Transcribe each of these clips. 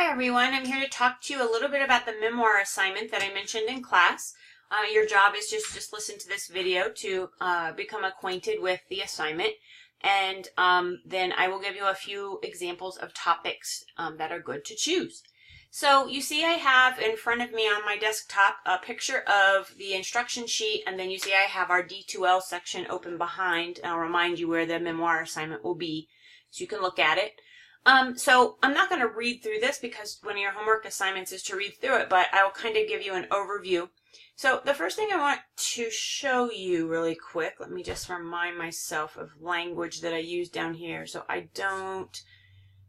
everyone. I'm here to talk to you a little bit about the memoir assignment that I mentioned in class. Your job is just listen to this video to become acquainted with the assignment, and then I will give you a few examples of topics that are good to choose. So you see I have in front of me on my desktop a picture of the instruction sheet, and then you see I have our D2L section open behind, and I'll remind you where the memoir assignment will be so you can look at it. So I'm not going to read through this because one of your homework assignments is to read through it, but I will kind of give you an overview. So the first thing I want to show you really quick, let me just remind myself of language that I use down here so I don't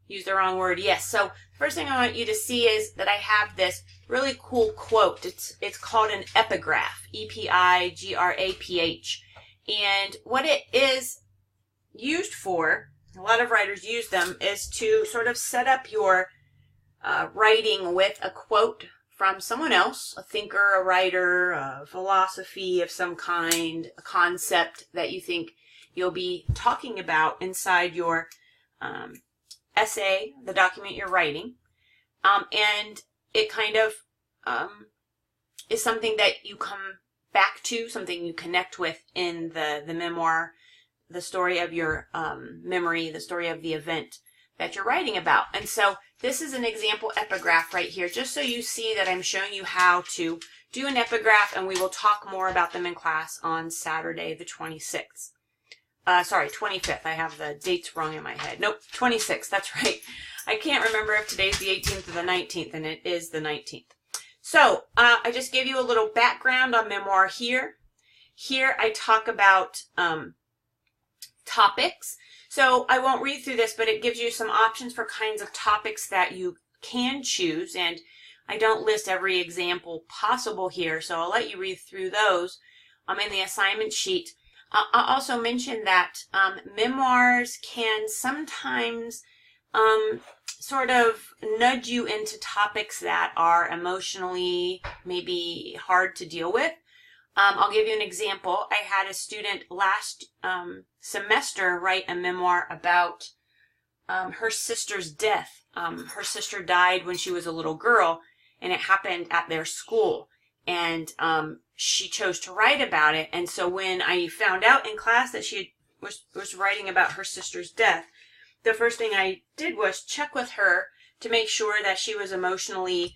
use the wrong word. Yes, so the first thing I want you to see is that I have this really cool quote. It's called an epigraph, E-P-I-G-R-A-P-H. And what it is used for, a lot of writers use them, is to sort of set up your writing with a quote from someone else, a thinker, a writer, a philosophy of some kind, a concept that you think you'll be talking about inside your essay, the document you're writing. And it kind of is something that you come back to, something you connect with in the memoir, the story of your memory, the story of the event that you're writing about. And so this is an example epigraph right here, just so you see that I'm showing you how to do an epigraph, and we will talk more about them in class on Saturday the 26th. Sorry, 25th. I have the dates wrong in my head. Nope, 26th. That's right. I can't remember if today's the 18th or the 19th, and it is the 19th. So I just gave you a little background on memoir here. Here I talk about topics. So I won't read through this, but it gives you some options for kinds of topics that you can choose. And I don't list every example possible here, so I'll let you read through those in the assignment sheet. I'll also mention that memoirs can sometimes sort of nudge you into topics that are emotionally maybe hard to deal with. I'll give you an example. I had a student last semester write a memoir about her sister's death. Her sister died when she was a little girl, and it happened at their school. And she chose to write about it. And so when I found out in class that she was writing about her sister's death, the first thing I did was check with her to make sure that she was emotionally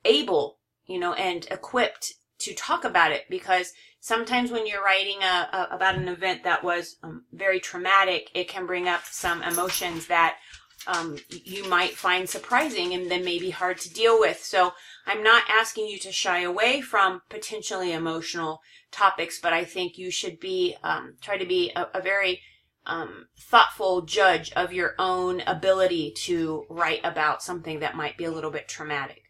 able, and equipped to talk about it, because sometimes when you're writing about an event that was very traumatic, it can bring up some emotions that you might find surprising and then maybe hard to deal with. So I'm not asking you to shy away from potentially emotional topics, but I think you should be try to be a very thoughtful judge of your own ability to write about something that might be a little bit traumatic.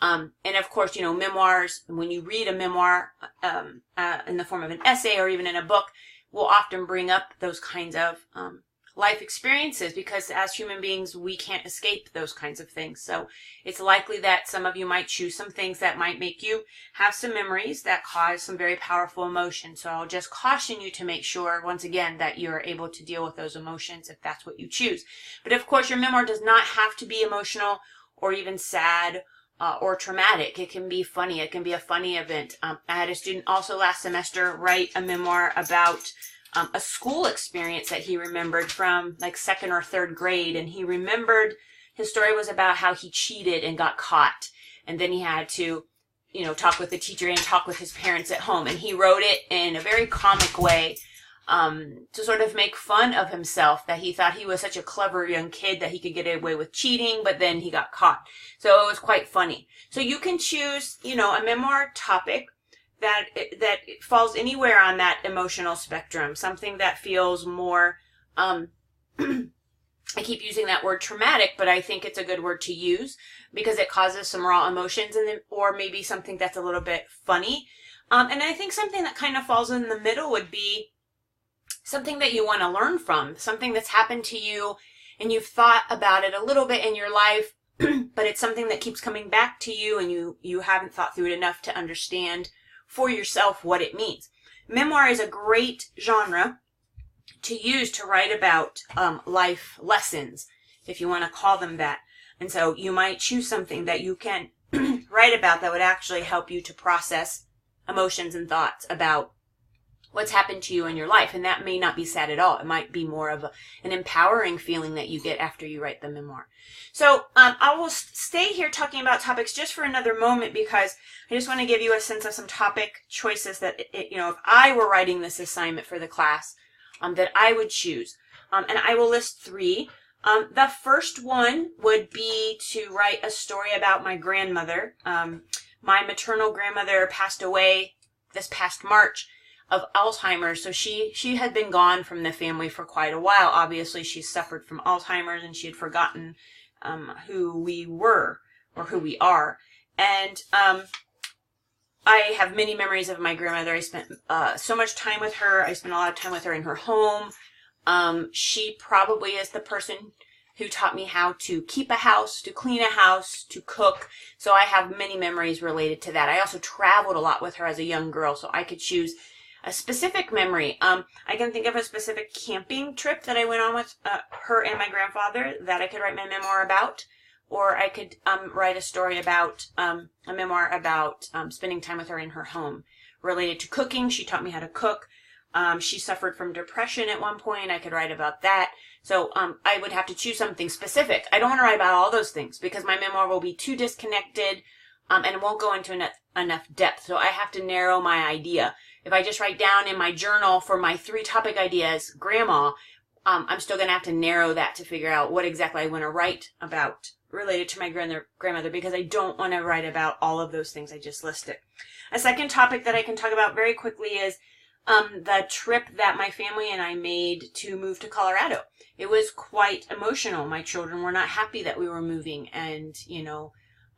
And of course, memoirs, when you read a memoir in the form of an essay or even in a book, will often bring up those kinds of life experiences, because as human beings, we can't escape those kinds of things. So it's likely that some of you might choose some things that might make you have some memories that cause some very powerful emotions. So I'll just caution you to make sure, once again, that you're able to deal with those emotions if that's what you choose. But of course, your memoir does not have to be emotional or even sad or traumatic. It can be funny. It can be a funny event. I had a student also last semester write a memoir about a school experience that he remembered from like 2nd or 3rd grade. And he remembered his story was about how he cheated and got caught. And then he had to, talk with the teacher and talk with his parents at home. And he wrote it in a very comic way to sort of make fun of himself, that he thought he was such a clever young kid that he could get away with cheating, but then he got caught. So it was quite funny. So you can choose, a memoir topic that falls anywhere on that emotional spectrum, something that feels more, I keep using that word traumatic, but I think it's a good word to use because it causes some raw emotions, and then, or maybe something that's a little bit funny. And I think something that kind of falls in the middle would be something that you want to learn from, something that's happened to you and you've thought about it a little bit in your life, but it's something that keeps coming back to you and you haven't thought through it enough to understand for yourself what it means. Memoir is a great genre to use to write about life lessons, if you want to call them that. And so you might choose something that you can write about that would actually help you to process emotions and thoughts about what's happened to you in your life. And that may not be sad at all. It might be more of an empowering feeling that you get after you write the memoir. So I will stay here talking about topics just for another moment, because I just want to give you a sense of some topic choices that, if I were writing this assignment for the class, that I would choose. And I will list 3. The first one would be to write a story about my grandmother. My maternal grandmother passed away this past March of Alzheimer's. So she had been gone from the family for quite a while. Obviously, she suffered from Alzheimer's, and she had forgotten who we were or who we are. And I have many memories of my grandmother. I spent so much time with her. I spent a lot of time with her in her home. She probably is the person who taught me how to keep a house, to clean a house, to cook. So I have many memories related to that. I also traveled a lot with her as a young girl, so I could choose a specific memory. I can think of a specific camping trip that I went on with her and my grandfather that I could write my memoir about. Or I could write a story about, a memoir about spending time with her in her home. Related to cooking, she taught me how to cook. She suffered from depression at one point. I could write about that. So I would have to choose something specific. I don't want to write about all those things because my memoir will be too disconnected and won't go into enough depth. So I have to narrow my idea. If I just write down in my journal for my 3 topic ideas, grandma, I'm still going to have to narrow that to figure out what exactly I want to write about related to my grandmother, because I don't want to write about all of those things I just listed. A second topic that I can talk about very quickly is the trip that my family and I made to move to Colorado. It was quite emotional. My children were not happy that we were moving, and,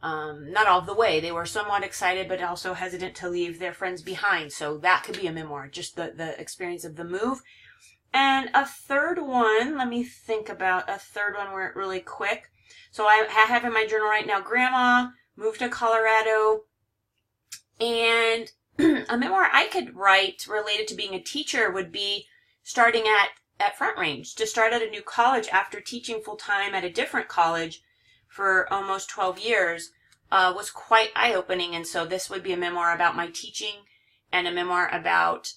not all the way. They were somewhat excited, but also hesitant to leave their friends behind. So that could be a memoir, just the experience of the move. And a third one, let me think about a third one really quick. So I have in my journal right now, grandma, moved to Colorado, and a memoir I could write related to being a teacher would be starting at Front Range, to start at a new college after teaching full-time at a different college for almost 12 years was quite eye-opening. And so this would be a memoir about my teaching and a memoir about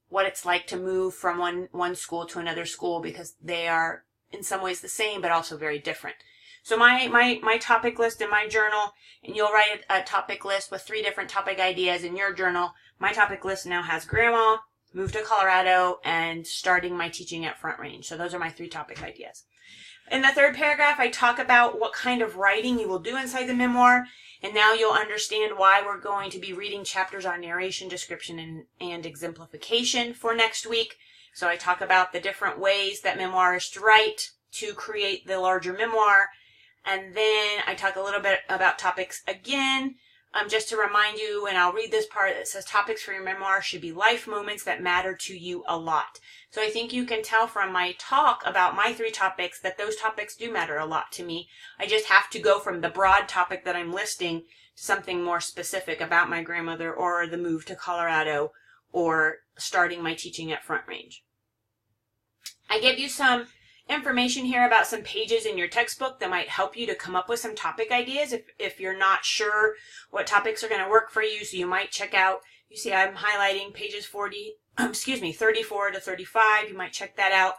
what it's like to move from one school to another school, because they are in some ways the same, but also very different. So my topic list in my journal, and you'll write a topic list with 3 different topic ideas in your journal. My topic list now has grandma, moved to Colorado, and starting my teaching at Front Range. So those are my 3 topic ideas. In the third paragraph, I talk about what kind of writing you will do inside the memoir. And now you'll understand why we're going to be reading chapters on narration, description, and exemplification for next week. So I talk about the different ways that memoirists write to create the larger memoir. And then I talk a little bit about topics again, just to remind you, and I'll read this part that says topics for your memoir should be life moments that matter to you a lot. So I think you can tell from my talk about my 3 topics that those topics do matter a lot to me. I just have to go from the broad topic that I'm listing to something more specific about my grandmother, or the move to Colorado, or starting my teaching at Front Range. I give you some information here about some pages in your textbook that might help you to come up with some topic ideas if you're not sure what topics are going to work for you. So you might check out, you see I'm highlighting pages 34 to 35. You might check that out.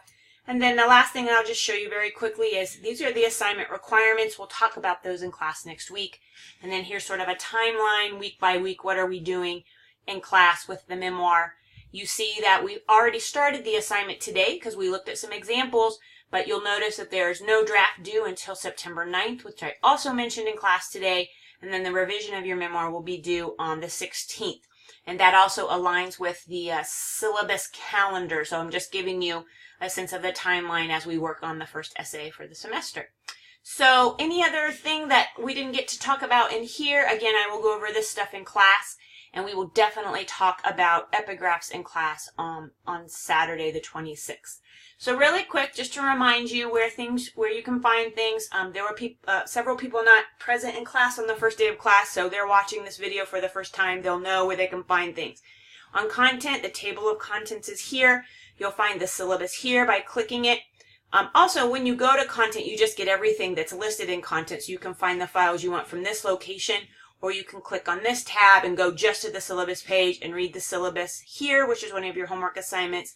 And then the last thing I'll just show you very quickly is these are the assignment requirements. We'll talk about those in class next week. And then here's sort of a timeline week by week. What are we doing in class with the memoir? You see that we've already started the assignment today because we looked at some examples. But you'll notice that there's no draft due until September 9th, which I also mentioned in class today. And then the revision of your memoir will be due on the 16th. And that also aligns with the syllabus calendar. So I'm just giving you a sense of the timeline as we work on the first essay for the semester. So any other thing that we didn't get to talk about in here, again, I will go over this stuff in class. And we will definitely talk about epigraphs in class on Saturday the 26th. So really quick, just to remind you where you can find things. There were several people not present in class on the first day of class, so they're watching this video for the first time. They'll know where they can find things. On content, the table of contents is here. You'll find the syllabus here by clicking it. Also, when you go to content, you just get everything that's listed in content, so you can find the files you want from this location, or you can click on this tab and go just to the syllabus page and read the syllabus here, which is one of your homework assignments.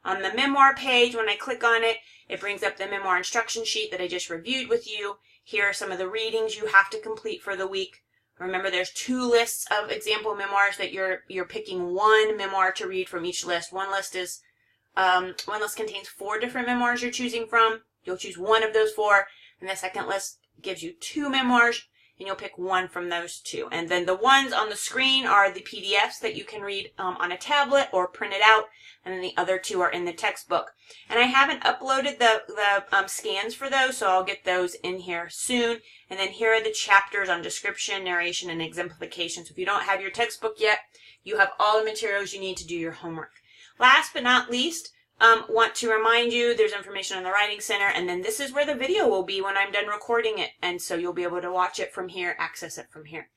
On the memoir page, when I click on it, it brings up the memoir instruction sheet that I just reviewed with you. Here are some of the readings you have to complete for the week. Remember, there's 2 lists of example memoirs that you're picking one memoir to read from each list. One list contains 4 different memoirs you're choosing from. You'll choose one of those 4, and the second list gives you 2 memoirs, and you'll pick one from those 2. And then the ones on the screen are the PDFs that you can read on a tablet or print it out, and then the other 2 are in the textbook. And I haven't uploaded the scans for those, so I'll get those in here soon. And then here are the chapters on description, narration, and exemplification. So if you don't have your textbook yet, you have all the materials you need to do your homework. Last but not least, want to remind you there's information on the Writing Center, and then this is where the video will be when I'm done recording it, and so you'll be able to watch it from here, access it from here.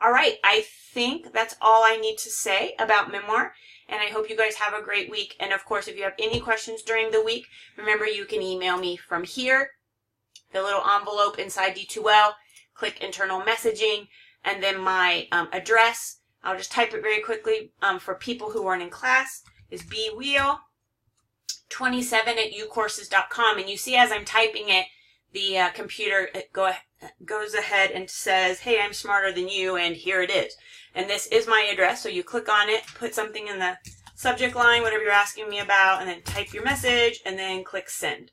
All right, I think that's all I need to say about memoir, and I hope you guys have a great week. And of course, if you have any questions during the week, remember you can email me from here, the little envelope inside D2L, click internal messaging, and then my address. I'll just type it very quickly for people who aren't in class. Is bwheel27@ucourses.com, and you see as I'm typing it, the computer goes ahead and says, hey, I'm smarter than you, and here it is. And this is my address, so you click on it, put something in the subject line, whatever you're asking me about, and then type your message, and then click send.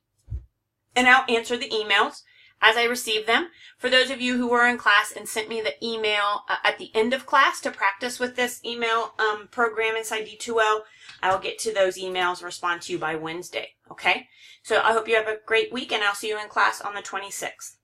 And I'll answer the emails as I receive them. For those of you who were in class and sent me the email at the end of class to practice with this email program inside D2L, I will get to those emails, respond to you by Wednesday, okay? So I hope you have a great week, and I'll see you in class on the 26th.